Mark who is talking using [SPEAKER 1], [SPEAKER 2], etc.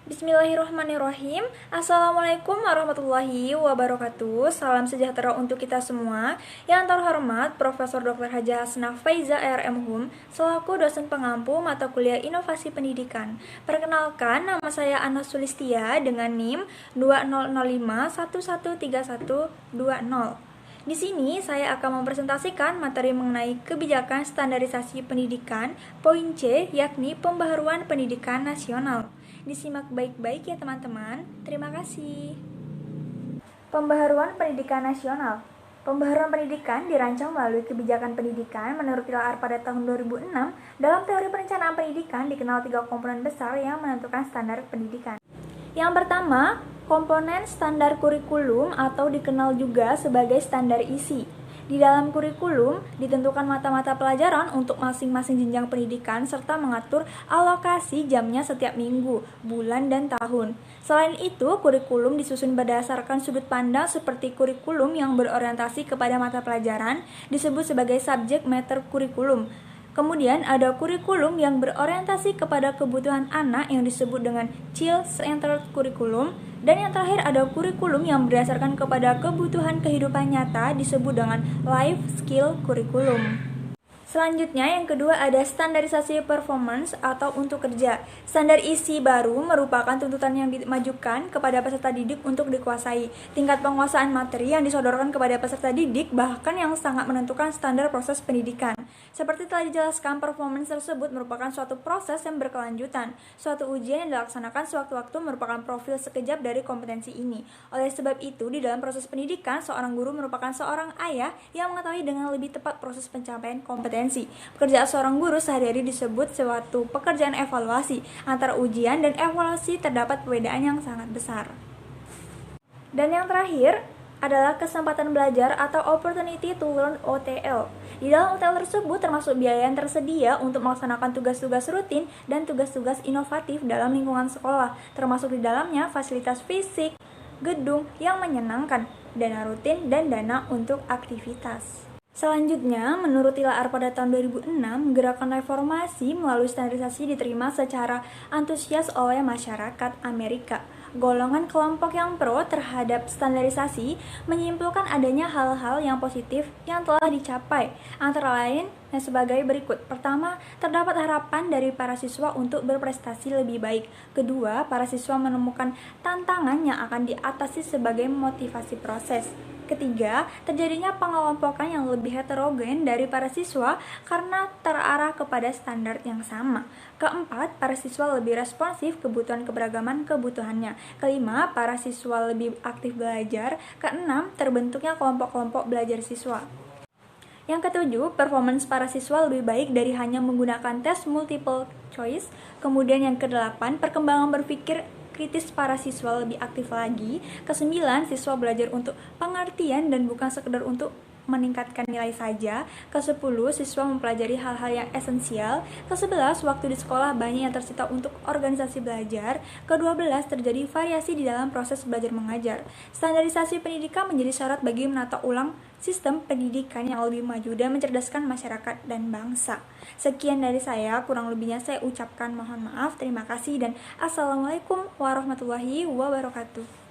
[SPEAKER 1] Bismillahirrahmanirrahim. Assalamualaikum warahmatullahi wabarakatuh. Salam sejahtera untuk kita semua. Yang terhormat Profesor Dr. Hajah Hasnah Faiza RMhum selaku dosen pengampu mata kuliah Inovasi Pendidikan. Perkenalkan, nama saya Ana Sulistia dengan NIM 2005113120. Di sini saya akan mempresentasikan materi mengenai kebijakan standarisasi pendidikan, poin C, yakni pembaharuan pendidikan nasional. Disimak baik-baik ya teman-teman. Terima kasih. Pembaharuan pendidikan nasional. Pembaharuan pendidikan dirancang melalui kebijakan pendidikan menurut Pilar pada tahun 2006. Dalam teori perencanaan pendidikan dikenal 3 komponen besar yang menentukan standar pendidikan. Yang pertama, komponen standar kurikulum atau dikenal juga sebagai standar isi. Di dalam kurikulum ditentukan mata-mata pelajaran untuk masing-masing jenjang pendidikan serta mengatur alokasi jamnya setiap minggu, bulan, dan tahun. Selain itu, kurikulum disusun berdasarkan sudut pandang seperti kurikulum yang berorientasi kepada mata pelajaran disebut sebagai subject matter kurikulum. Kemudian ada kurikulum yang berorientasi kepada kebutuhan anak yang disebut dengan child-centered kurikulum. Dan yang terakhir ada kurikulum yang berdasarkan kepada kebutuhan kehidupan nyata disebut dengan life skill kurikulum. Selanjutnya yang kedua ada standarisasi performance atau untuk kerja. Standar isi baru merupakan tuntutan yang dimajukan kepada peserta didik untuk dikuasai. Tingkat penguasaan materi yang disodorkan kepada peserta didik bahkan yang sangat menentukan standar proses pendidikan. Seperti telah dijelaskan, performance tersebut merupakan suatu proses yang berkelanjutan. Suatu ujian yang dilaksanakan sewaktu-waktu merupakan profil sekejap dari kompetensi ini. Oleh sebab itu, di dalam proses pendidikan, seorang guru merupakan seorang ayah yang mengetahui dengan lebih tepat proses pencapaian kompetensi. Pekerjaan seorang guru sehari-hari disebut suatu pekerjaan evaluasi. Antara ujian dan evaluasi terdapat perbedaan yang sangat besar. Dan yang terakhir adalah kesempatan belajar atau opportunity to learn OTL. Di dalam OTL tersebut termasuk biaya yang tersedia untuk melaksanakan tugas-tugas rutin dan tugas-tugas inovatif dalam lingkungan sekolah, termasuk di dalamnya fasilitas fisik, gedung yang menyenangkan, dana rutin, dan dana untuk aktivitas. Selanjutnya, menurut Pilar pada tahun 2006, gerakan reformasi melalui standarisasi diterima secara antusias oleh masyarakat Amerika. Golongan kelompok yang pro terhadap standarisasi menyimpulkan adanya hal-hal yang positif yang telah dicapai, antara lain sebagai berikut. Pertama, terdapat harapan dari para siswa untuk berprestasi lebih baik. Kedua, para siswa menemukan tantangan yang akan diatasi sebagai motivasi proses. Ketiga, terjadinya pengelompokan yang lebih heterogen dari para siswa karena terarah kepada standar yang sama. Keempat, para siswa lebih responsif kebutuhan keberagaman kebutuhannya. Kelima, para siswa lebih aktif belajar. Keenam, terbentuknya kelompok-kelompok belajar siswa. Yang ketujuh, performance para siswa lebih baik dari hanya menggunakan tes multiple choice. Kemudian yang kedelapan, perkembangan berpikir kritis para siswa lebih aktif lagi. Kesembilan, siswa belajar untuk pengertian dan bukan sekedar untuk meningkatkan nilai saja. Ke-10, siswa mempelajari hal-hal yang esensial. Ke-11, waktu di sekolah banyak yang tersita untuk organisasi belajar. Ke-12, terjadi variasi di dalam proses belajar mengajar. Standarisasi pendidikan menjadi syarat bagi menata ulang sistem pendidikan yang lebih maju dan mencerdaskan masyarakat dan bangsa. Sekian dari saya, kurang lebihnya saya ucapkan mohon maaf. Terima kasih dan assalamualaikum warahmatullahi wabarakatuh.